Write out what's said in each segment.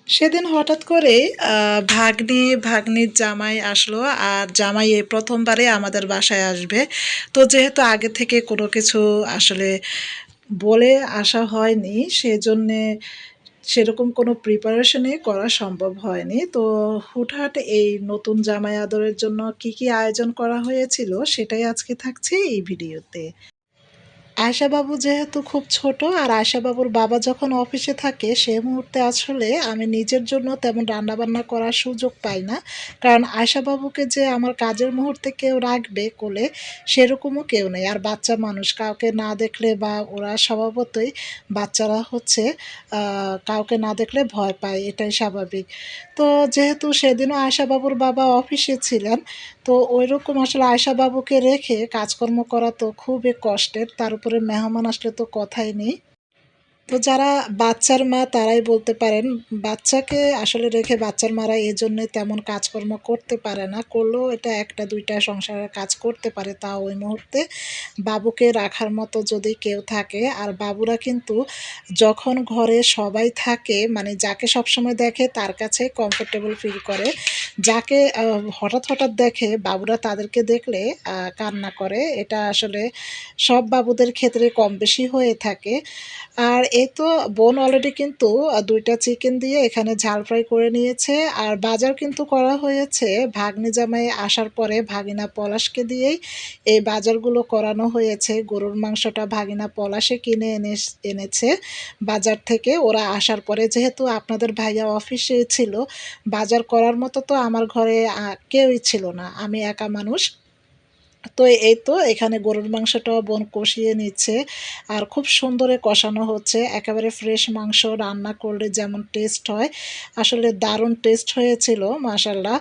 সেদিন হঠাৎ করে ভাগ্নির জামাই আসলো। আর জামাই এই প্রথমবারে আমাদের বাসায় আসবে। তো যেহেতু আগে থেকে কোনো কিছু আসলে বলে আসা হয়নি, সেজন্যে সেরকম কোনো প্রিপারেশনই করা সম্ভব হয়নি। তো হুটহাট এই নতুন জামাই আদরের জন্য কি, কি আয়োজন করা হয়েছিল সেটাই আজকে থাকছে এই ভিডিওতে। আয়েশা বাবু যেহেতু খুব ছোট, আর আয়েশা বাবুর বাবা যখন অফিসে থাকে সে মুহূর্তে আসলে আমি নিজের জন্য তেমন রান্নাবান্না করার সুযোগ পাই না। কারণ আয়েশা বাবুকে যে আমার কাজের মুহূর্তে কেউ রাখবে কোলে, সেরকমও কেউ নেই। আর বাচ্চা মানুষ কাউকে না দেখলে, বা ওরা স্বভাবতই বাচ্চারা হচ্ছে কাউকে না দেখলে ভয় পায়, এটাই স্বাভাবিক। তো যেহেতু সেদিনও আয়েশা বাবুর বাবা অফিসে ছিলেন, তো ঐরকম আসলে আয়েশা বাবুকে রেখে কাজকর্ম করা তো খুবই কষ্টের। তার উপরে মেহমান আসলে তো কথাই নেই। তো যারা বাচ্চার মা তারাই বলতে পারেন, বাচ্চাকে আসলে রেখে বাচ্চার মারা এজন্যই তেমন কাজকর্ম করতে পারে না। করলেও এটা ১ টা ২ টা সংসারের কাজ করতে পারে, তাও ওই মুহূর্তে বাবুকে রাখার মতো যদি কেউ থাকে। আর বাবুরা কিন্তু যখন ঘরে সবাই থাকে, মানে যাকে সবসময় দেখে তার কাছে কমফোর্টেবল ফিল করে। যাকে হঠাৎ দেখে বাবুরা তাদেরকে দেখলে কান্না করে। এটা আসলে সব বাবুদের ক্ষেত্রে কম বেশি হয়ে থাকে। আর এই তো বোন অলরেডি কিন্তু ২ টা চিকেন দিয়ে এখানে ঝাল ফ্রাই করে নিয়েছে। আর বাজার কিন্তু করা হয়েছে ভাগ্নি জামাই আসার পরে ভাগিনা পলাশকে দিয়েই এই বাজারগুলো করানো হয়েছে। গরুর মাংসটা ভাগিনা পলাশে কিনে এনেছে বাজার থেকে। ওরা আসার পরে যেহেতু আপনাদের ভাইয়া অফিসে ছিল, বাজার করার মতো তো আমার ঘরে কেউই ছিল না। আমি একা মানুষ। তো এই তো এখানে গরুর মাংসটাও বোন কষিয়ে নিচ্ছে। আর খুব সুন্দরে কষানো হচ্ছে। একেবারে ফ্রেশ মাংস রান্না করলে যেমন টেস্ট হয়, আসলে দারুণ টেস্ট হয়েছিল মাশাআল্লাহ।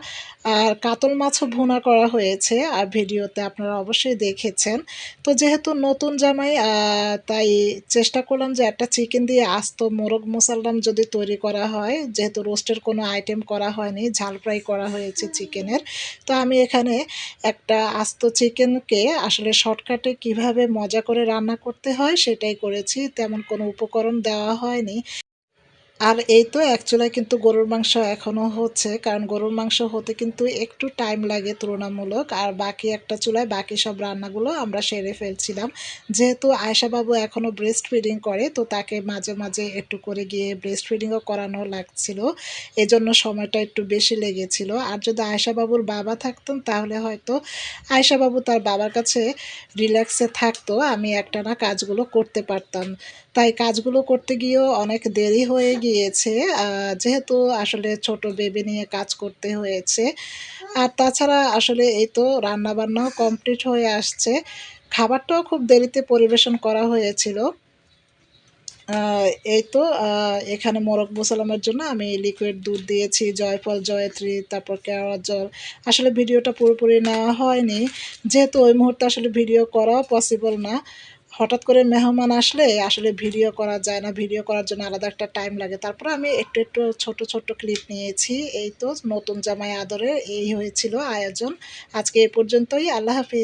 আর কাতল মাছও ভুনা করা হয়েছে, আর ভিডিওতে আপনারা অবশ্যই দেখেছেন। তো যেহেতু নতুন জামাই তাই চেষ্টা করলাম যে একটা চিকেন দিয়ে আস্ত মোরগ মুসাল্লাম যদি তৈরি করা হয়, যেহেতু রোস্টের কোনো আইটেম করা হয়নি, ঝাল ফ্রাই করা হয়েছে চিকেনের। তো আমি এখানে একটা আস্ত চিকেনকে আসলে শর্টকাটে কিভাবে মজা করে রান্না করতে হয় সেটাই করেছি। তেমন কোনো উপকরণ দেওয়া হয়নি। আর এই তো এক চুলায় কিন্তু গরুর মাংস এখনও হচ্ছে, কারণ গরুর মাংস হতে কিন্তু একটু টাইম লাগে তুলনামূলক। আর বাকি একটা চুলায় বাকি সব রান্নাগুলো আমরা সেরে ফেলছিলাম। যেহেতু আয়েশা বাবু এখনও ব্রেস্ট ফিডিং করে, তো তাকে মাঝে মাঝে একটু করে গিয়ে ব্রেস্ট ফিডিংও করানো লাগছিল। এজন্য সময়টা একটু বেশি লেগেছিল। আর যদি আয়েশা বাবুর বাবা থাকতেন তাহলে হয়তো আয়েশা বাবু তার বাবার কাছে রিল্যাক্সে থাকতো, আমি একটানা কাজগুলো করতে পারতাম। তাই কাজগুলো করতে গিয়েও অনেক দেরি হয়ে গিয়েছে। যেহেতু আসলে ছোট বেবি নিয়ে কাজ করতে হয়েছে। আর তাছাড়া আসলে এই তো রান্নাবান্নাও কমপ্লিট হয়ে আসছে। খাবারটাও খুব দেরিতে পরিবেশন করা হয়েছিল। আ এই তো এখানে মোরগ মুসাল্লামের জন্য আমি লিকুইড দুধ দিয়েছি, জয়ফল, জয়ত্রী, তারপর কেওড়ার জল। আসলে ভিডিওটা পুরোপুরি নেওয়া হয়নি। যেহেতু ওই মুহূর্তে আসলে ভিডিও করাও পসিবল না। হঠাৎ করে মেহমান আসলে আসলে ভিডিও করা যায় না। ভিডিও করার জন্য আলাদা একটা টাইম লাগে। তারপরে আমি একটু ছোট ক্লিপ নিয়েছি। এই তো নতুন জামাই আদরের এই হয়েছিল আয়োজন। আজকে এ পর্যন্তই। আল্লাহ হাফেজ।